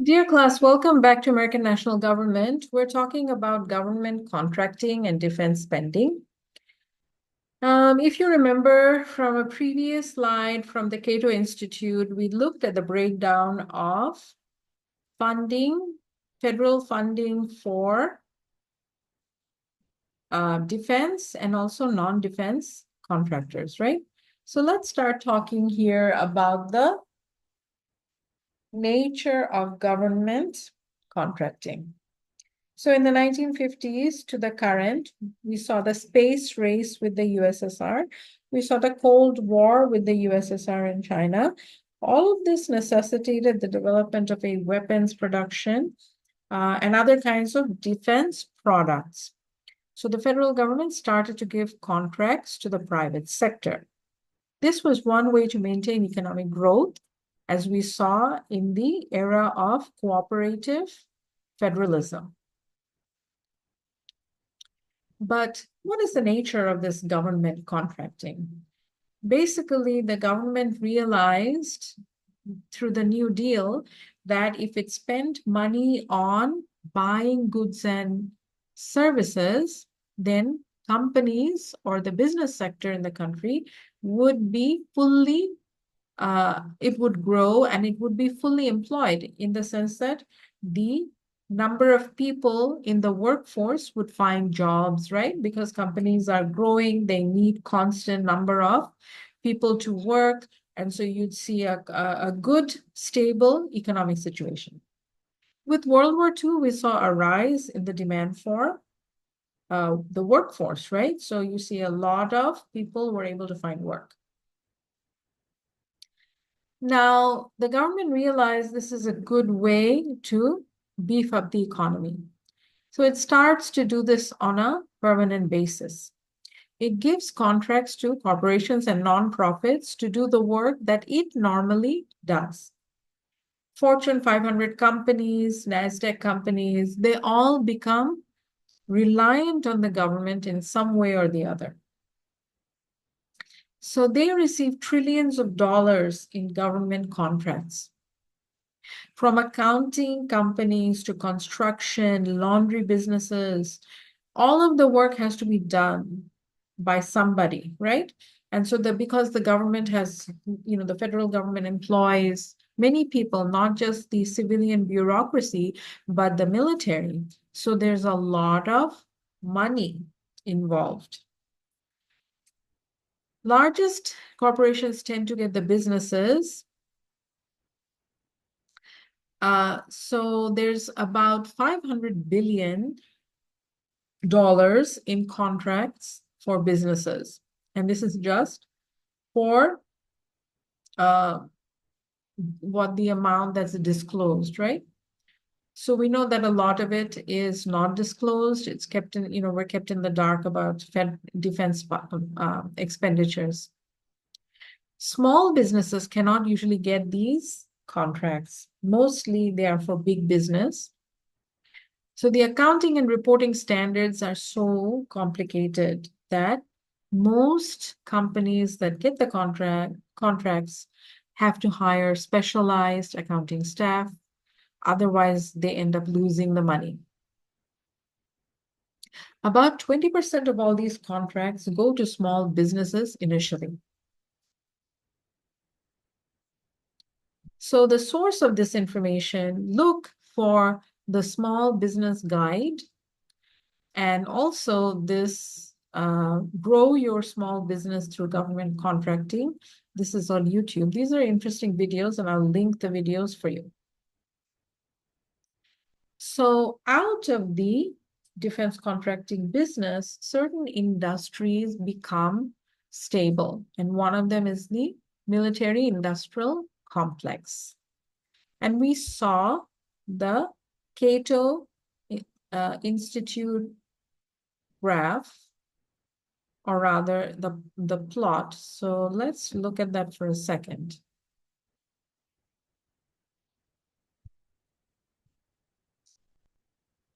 Dear class, welcome back to American National Government. We're talking about government contracting and defense spending. If you remember from a previous slide from the Cato Institute, we looked at the breakdown of funding, federal funding for defense and also non-defense contractors, right? So let's start talking here about the nature of government contracting. So in the 1950s to the current, we saw the space race with the USSR. We saw the Cold War with the USSR and China. All of this necessitated the development of a weapons production and other kinds of defense products. So the federal government started to give contracts to the private sector. This was one way to maintain economic growth, as we saw in the era of cooperative federalism. But what is the nature of this government contracting? Basically, the government realized through the New Deal that if it spent money on buying goods and services, then companies or the business sector in the country would be fully, it would grow and it would be fully employed in the sense that the number of people in the workforce would find jobs, right? Because companies are growing, they need constant number of people to work. And so you'd see a good, stable economic situation. With World War II, we saw a rise in the demand for the workforce, right? So you see a lot of people were able to find work. Now, the government realized this is a good way to beef up the economy. So it starts to do this on a permanent basis. It gives contracts to corporations and nonprofits to do the work that it normally does. Fortune 500 companies, NASDAQ companies, they all become reliant on the government in some way or the other. So they receive trillions of dollars in government contracts. From accounting companies to construction, laundry businesses, all of the work has to be done by somebody, right? And so because the government has, the federal government employs many people, not just the civilian bureaucracy, but the military. So there's a lot of money involved. Largest corporations tend to get the businesses. So there's about $500 billion in contracts for businesses. And this is just for what the amount that's disclosed, right? So we know that a lot of it is not disclosed. It's kept in, we're kept in the dark about defense expenditures. Small businesses cannot usually get these contracts. Mostly they are for big business. So the accounting and reporting standards are so complicated that most companies that get the contracts have to hire specialized accounting staff. Otherwise, they end up losing the money. About 20% of all these contracts go to small businesses initially. So the source of this information, look for the small business guide and also this grow your small business through government contracting. This is on YouTube. These are interesting videos and I'll link the videos for you. So out of the defense contracting business, certain industries become stable. And one of them is the military industrial complex. And we saw the Cato Institute graph, or rather the plot. So let's look at that for a second.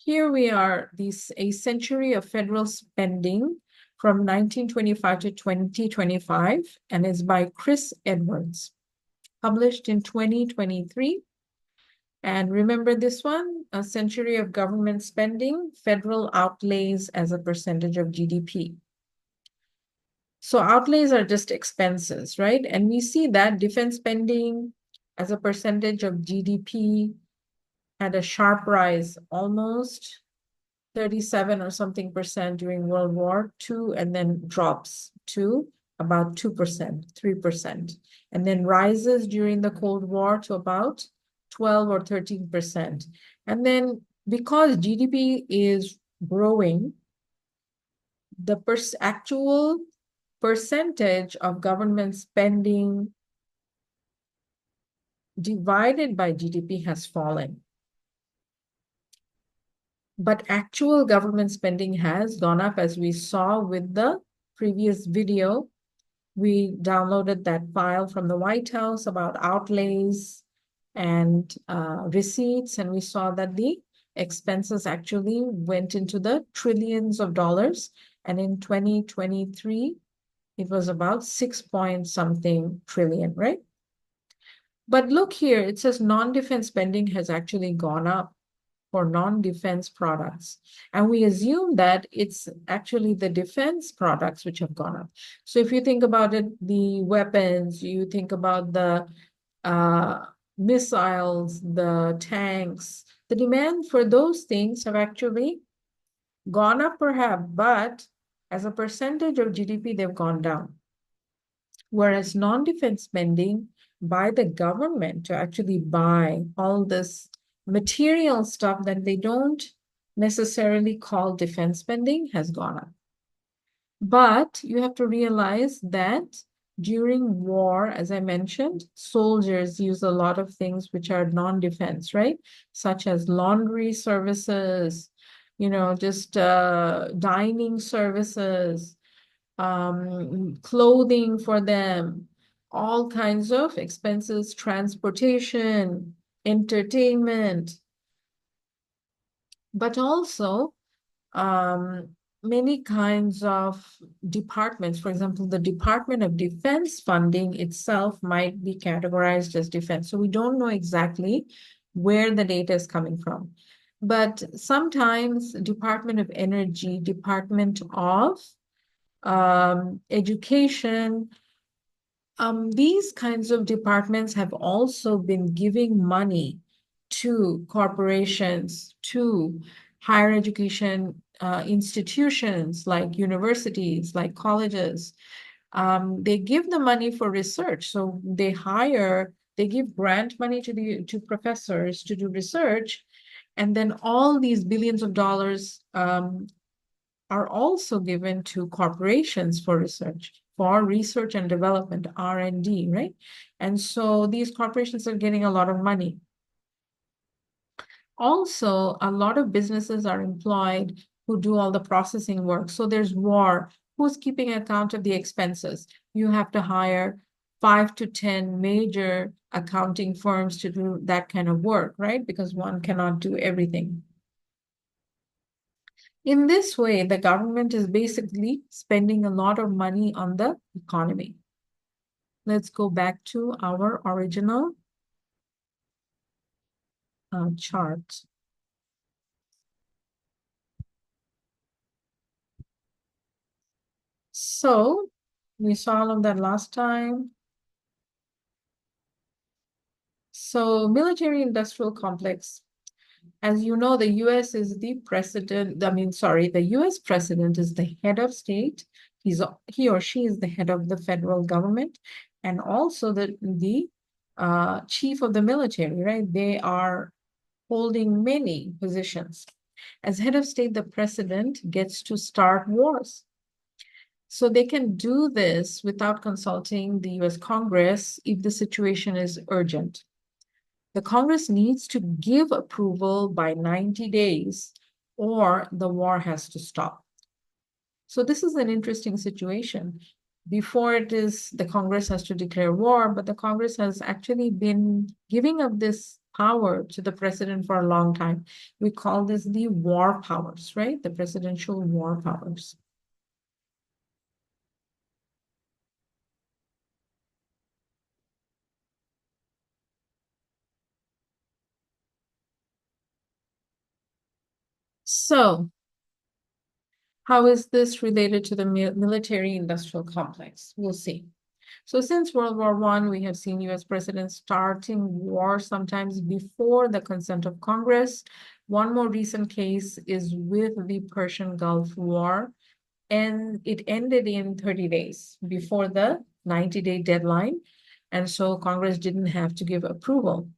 Here we are, a century of federal spending from 1925 to 2025, and it's by Chris Edwards, published in 2023. And remember this one, a century of government spending, federal outlays as a percentage of GDP. So outlays are just expenses, right? And we see that defense spending as a percentage of GDP had a sharp rise, almost 37 or something percent during World War II, and then drops to about 2%, 3%, and then rises during the Cold War to about 12 or 13%. And then because GDP is growing, the actual percentage of government spending divided by GDP has fallen. But actual government spending has gone up, as we saw with the previous video. We downloaded that file from the White House about outlays and receipts, and we saw that the expenses actually went into the trillions of dollars. And in 2023, it was about 6 point something trillion, right? But look here, it says non-defense spending has actually gone up for non-defense products. And we assume that it's actually the defense products which have gone up. So if you think about it, the weapons, you think about the missiles, the tanks, the demand for those things have actually gone up perhaps, but as a percentage of GDP, they've gone down. Whereas non-defense spending by the government to actually buy all this material stuff that they don't necessarily call defense spending has gone up. But you have to realize that during war, as I mentioned, soldiers use a lot of things which are non-defense, right? Such as laundry services, just dining services, clothing for them, all kinds of expenses, transportation, entertainment, but also many kinds of departments. For example, the Department of Defense funding itself might be categorized as defense. So we don't know exactly where the data is coming from. But sometimes Department of Energy, Department of Education, these kinds of departments have also been giving money to corporations, to higher education institutions like universities, like colleges. They give the money for research. So they give grant money to professors to do research. And then all these billions of dollars are also given to corporations for research and development, R&D, right? And so these corporations are getting a lot of money. Also, a lot of businesses are employed who do all the processing work. So there's war. Who's keeping account of the expenses? You have to hire 5 to 10 major accounting firms to do that kind of work, right? Because one cannot do everything. In this way, the government is basically spending a lot of money on the economy. Let's go back to our original chart. So we saw all of that last time. So military industrial complex. As you know, the US is the president. The US president is the head of state. He or she is the head of the federal government and also the chief of the military, right? They are holding many positions. As head of state, the president gets to start wars. So they can do this without consulting the US Congress if the situation is urgent. The Congress needs to give approval by 90 days or the war has to stop. So this is an interesting situation. Before the Congress has to declare war, but the Congress has actually been giving up this power to the president for a long time. We call this the war powers, right? The presidential war powers. So, how is this related to the military industrial complex? We'll see. So since World War I, we have seen US presidents starting war sometimes before the consent of Congress. One more recent case is with the Persian Gulf War, and it ended in 30 days before the 90-day deadline. And so Congress didn't have to give approval.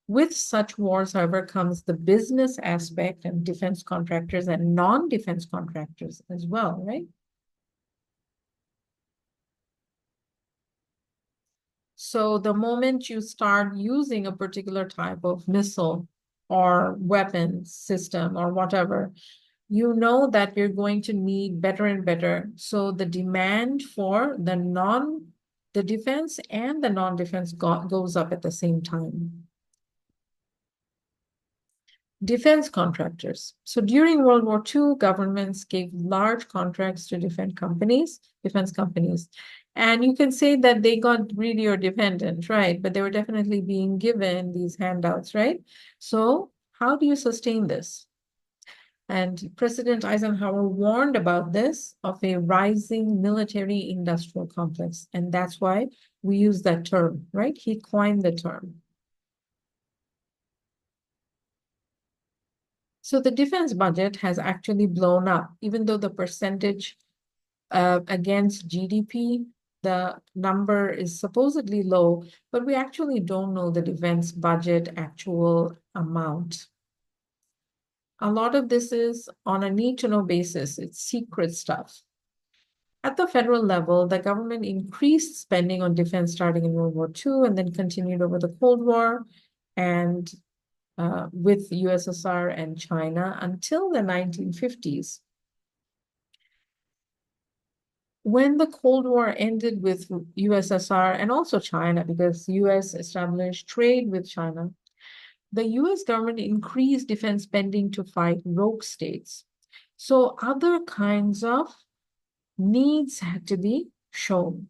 With such wars, however, comes the business aspect and defense contractors and non-defense contractors as well, right? So the moment you start using a particular type of missile or weapon system or whatever, you know that you're going to need better and better. So the demand for the defense and the non-defense goes up at the same time. Defense contractors. So during World War II, governments gave large contracts to defense companies. And you can say that they got greedy or dependent, right? But they were definitely being given these handouts, right? So how do you sustain this? And President Eisenhower warned about this of a rising military industrial complex. And that's why we use that term, right? He coined the term. So the defense budget has actually blown up, even though the percentage against GDP, the number is supposedly low, but we actually don't know the defense budget actual amount. A lot of this is on a need-to-know basis. It's secret stuff. At the federal level, the government increased spending on defense starting in World War II and then continued over the Cold War and with USSR and China until the 1950s. When the Cold War ended with USSR and also China, because US established trade with China, the US government increased defense spending to fight rogue states. So other kinds of needs had to be shown.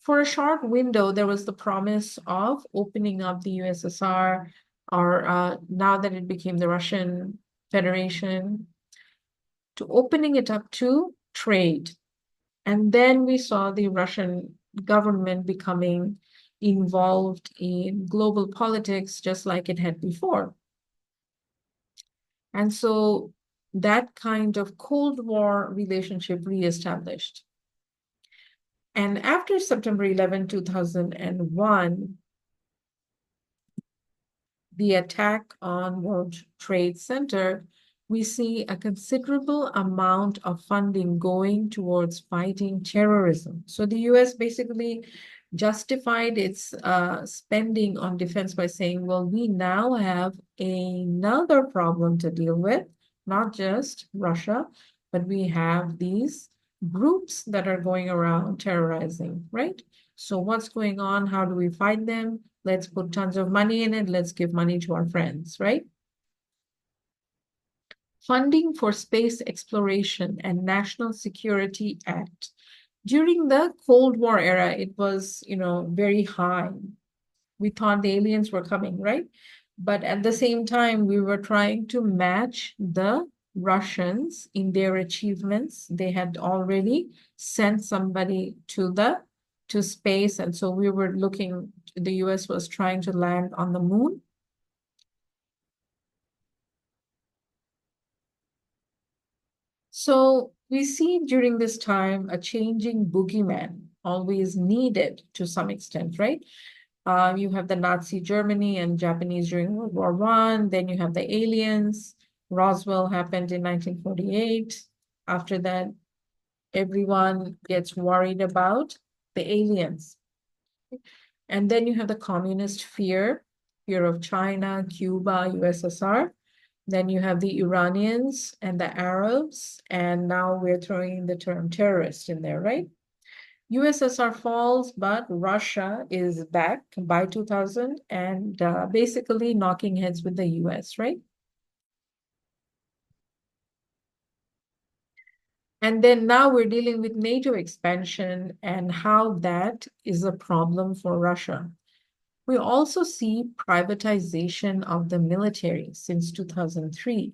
For a short window, there was the promise of opening up the USSR, or now that it became the Russian Federation, to opening it up to trade. And then we saw the Russian government becoming involved in global politics just like it had before. And so that kind of Cold War relationship reestablished. And after September 11, 2001, the attack on World Trade Center, we see a considerable amount of funding going towards fighting terrorism. So the US basically justified its spending on defense by saying, well, we now have another problem to deal with, not just Russia, but we have these groups that are going around terrorizing, right? So what's going on? How do we fight them? Let's put tons of money in it. Let's give money to our friends, right? Funding for Space Exploration and National Security Act. During the Cold War era, it was, very high. We thought the aliens were coming, right? But at the same time, we were trying to match the Russians in their achievements. They had already sent somebody to space, and so we were looking, the US was trying to land on the moon. So we see during this time a changing boogeyman, always needed to some extent, right? You have the Nazi Germany and Japanese during World War I. Then you have the aliens. Roswell happened in 1948. After that, everyone gets worried about the aliens. And then you have the communist fear of China, Cuba, USSR. Then you have the Iranians and the Arabs, and now we're throwing the term terrorist in there, right? USSR falls, but Russia is back by 2000 and basically knocking heads with the US, right? And then now we're dealing with NATO expansion and how that is a problem for Russia. We also see privatization of the military since 2003.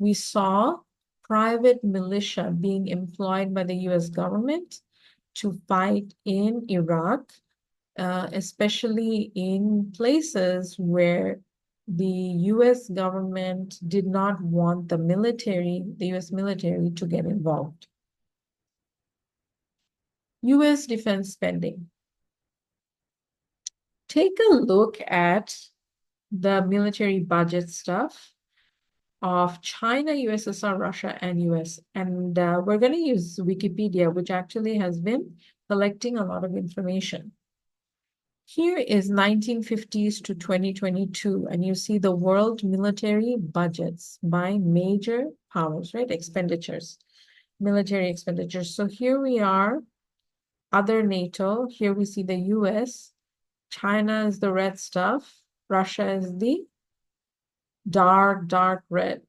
we saw private militia being employed by the US government to fight in Iraq, especially in places where the US government did not want the US military to get involved. US defense spending. Take a look at the military budget stuff of China, USSR, Russia, and US. And we're going to use Wikipedia, which actually has been collecting a lot of information. Here is 1950s to 2022, and you see the world military budgets by major powers, right? Expenditures, military expenditures. So here we are, other NATO. Here we see the US. China is the red stuff. Russia is the dark red.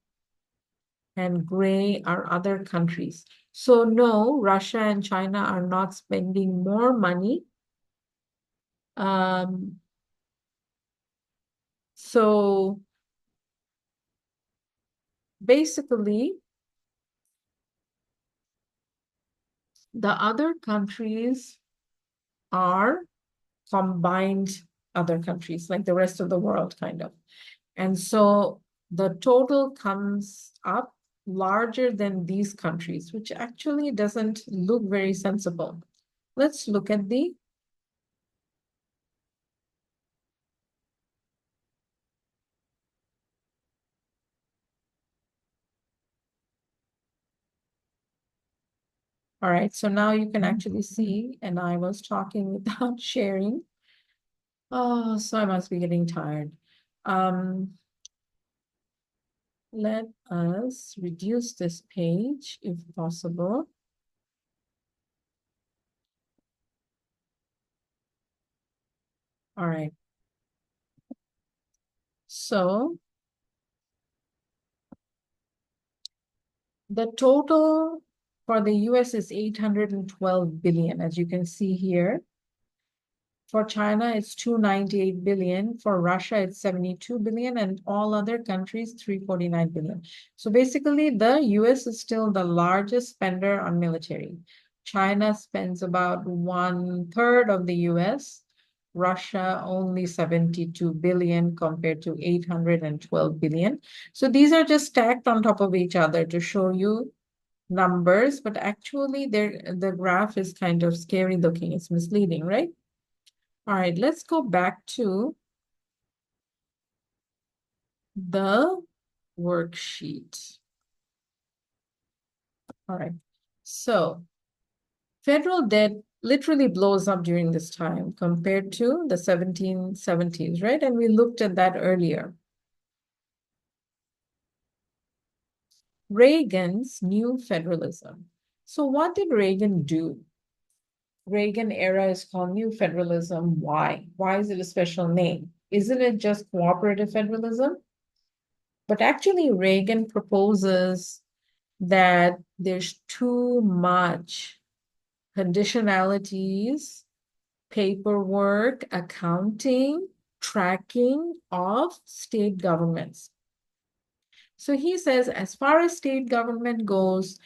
And gray are other countries. So no, Russia and China are not spending more money. So basically, the other countries are combined other countries, like the rest of the world, kind of. And so the total comes up larger than these countries, which actually doesn't look very sensible. Let's look at the all right, so now you can actually see, and I was talking without sharing. Oh, so I must be getting tired. Let us reduce this page if possible. All right. So the total for the US is 812 billion, as you can see here. For China, it's 298 billion. For Russia, it's 72 billion, and all other countries, 349 billion. So basically, the US is still the largest spender on military. China spends about 1/3 of the US. Russia only 72 billion compared to 812 billion. So these are just stacked on top of each other to show you numbers, but actually the graph is kind of scary looking. It's misleading, right? All right, let's go back to the worksheet. All right, so federal debt literally blows up during this time compared to the 1770s, right? And we looked at that earlier. Reagan's new federalism. So what did Reagan do? Reagan era is called New Federalism. Why? Why is it a special name? Isn't it just cooperative federalism? But actually, Reagan proposes that there's too much conditionalities, paperwork, accounting, tracking of state governments. So he says, as far as state government goes,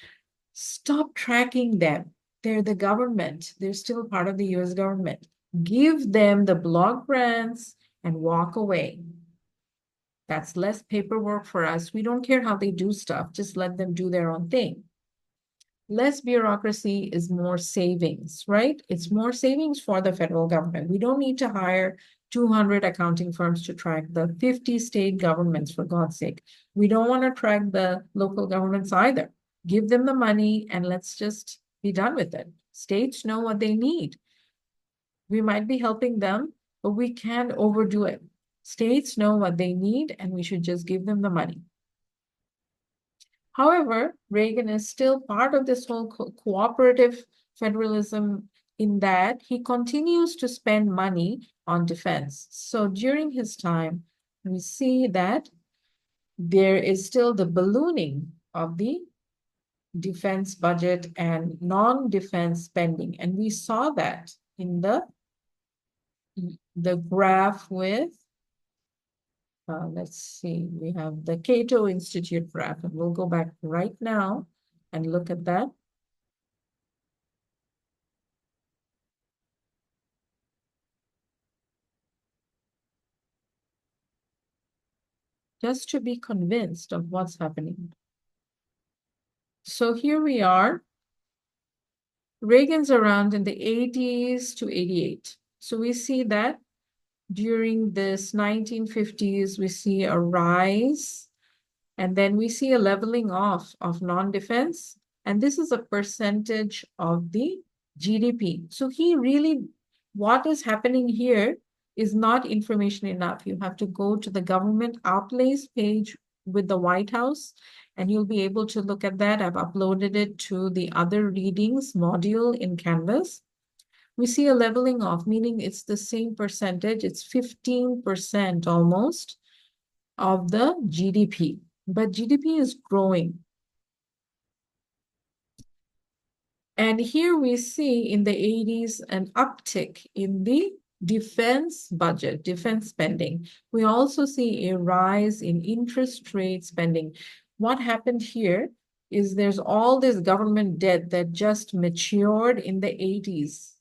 stop tracking them. They're the government. They're still part of the US government. Give them the block grants and walk away. That's less paperwork for us. We don't care how they do stuff. Just let them do their own thing. Less bureaucracy is more savings, right? It's more savings for the federal government. We don't need to hire 200 accounting firms to track the 50 state governments, for God's sake. We don't want to track the local governments either. Give them the money and let's just be done with it. States know what they need. We might be helping them, but we can't overdo it. States know what they need and we should just give them the money. However, Reagan is still part of this whole cooperative federalism in that he continues to spend money on defense. So during his time, we see that there is still the ballooning of the defense budget and non-defense spending. And we saw that in the graph with Let's see, we have the Cato Institute graph, and we'll go back right now and look at that. Just to be convinced of what's happening. So here we are. Reagan's around in the 80s to 88. So we see that during this 1950s, we see a rise, and then we see a leveling off of non-defense. And this is a percentage of the GDP. So what is happening here is not information enough. You have to go to the government outlays page with the White House, and you'll be able to look at that. I've uploaded it to the other readings module in Canvas. We see a leveling off, meaning it's the same percentage. It's 15% almost of the GDP, but GDP is growing. And here we see in the 80s an uptick in the defense budget, defense spending. We also see a rise in interest rate spending. What happened here is there's all this government debt that just matured in the 80s.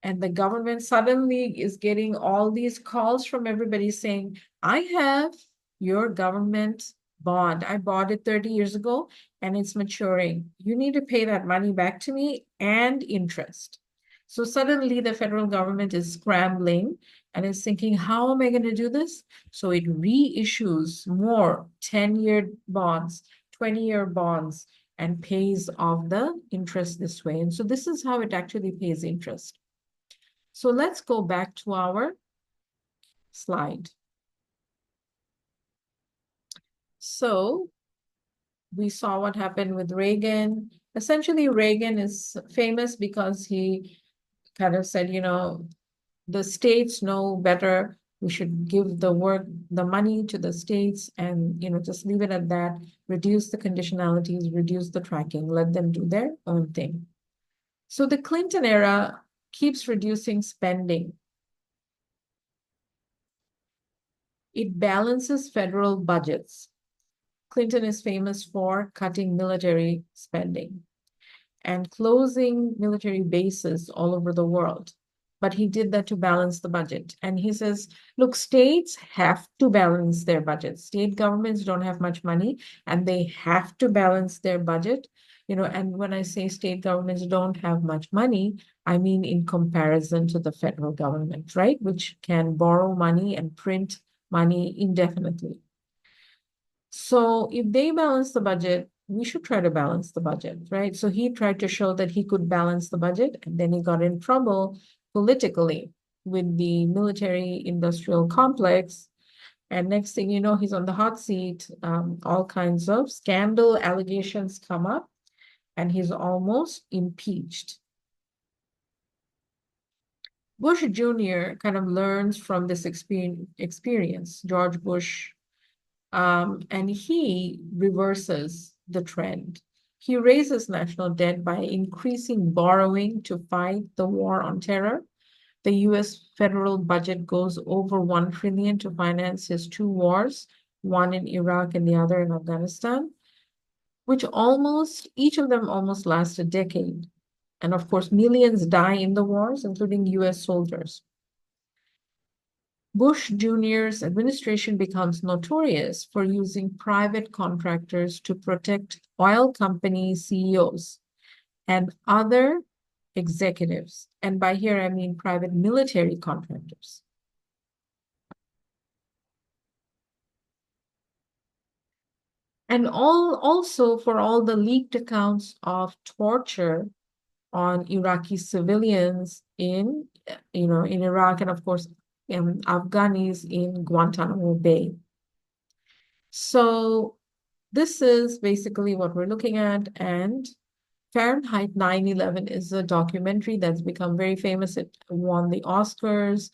And the government suddenly is getting all these calls from everybody saying, I have your government bond. I bought it 30 years ago and it's maturing. You need to pay that money back to me and interest. So suddenly the federal government is scrambling and is thinking, how am I going to do this? So it reissues more 10-year bonds, 20-year bonds, and pays off the interest this way. And so this is how it actually pays interest. So let's go back to our slide. So we saw what happened with Reagan. Essentially, Reagan is famous because he kind of said, the states know better. We should give the money to the states and, just leave it at that, reduce the conditionalities, reduce the tracking, let them do their own thing. So the Clinton era keeps reducing spending. It balances federal budgets. Clinton is famous for cutting military spending and closing military bases all over the world. But he did that to balance the budget. And he says, look, states have to balance their budgets. State governments don't have much money and they have to balance their budget. And when I say state governments don't have much money, I mean in comparison to the federal government, right? Which can borrow money and print money indefinitely. So if they balance the budget, we should try to balance the budget, right? So he tried to show that he could balance the budget, and then he got in trouble politically with the military industrial complex. And next thing you know, he's on the hot seat. All kinds of scandal allegations come up, and he's almost impeached. Bush Jr. kind of learns from this experience, George Bush, and he reverses the trend. He raises national debt by increasing borrowing to fight the war on terror. The US federal budget goes over 1 trillion to finance his two wars, one in Iraq and the other in Afghanistan, which each of them almost last a decade. And of course, millions die in the wars, including US soldiers. Bush Jr.'s administration becomes notorious for using private contractors to protect oil company CEOs and other executives. And by here, I mean private military contractors. And also for all the leaked accounts of torture on Iraqi civilians in Iraq, and of course, Afghanis in Guantanamo Bay. So this is basically what we're looking at. And Fahrenheit 9/11 is a documentary that's become very famous. It won the Oscars.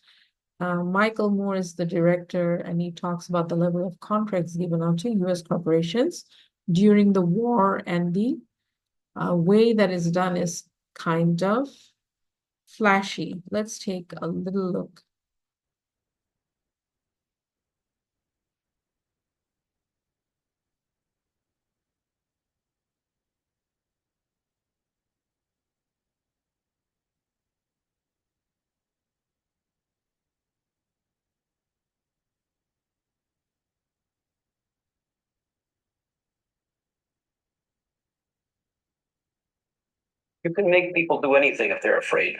Michael Moore is the director, and he talks about the level of contracts given out to US corporations during the war, and the way that is done is kind of flashy. Let's take a little look. You can make people do anything if they're afraid.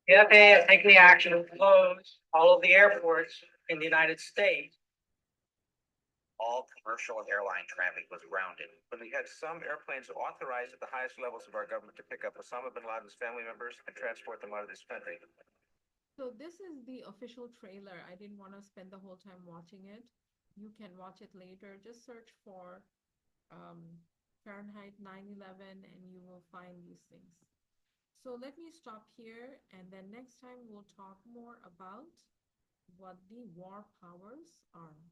The FAA has taken the action to close all of the airports in the United States. All commercial and airline traffic was grounded. When we had some airplanes authorized at the highest levels of our government to pick up Osama bin Laden's family members and transport them out of this country. So this is the official trailer. I didn't want to spend the whole time watching it. You can watch it later. Just search for um, Fahrenheit 9/11 and you will find these things. So let me stop here, and then next time we'll talk more about what the war powers are.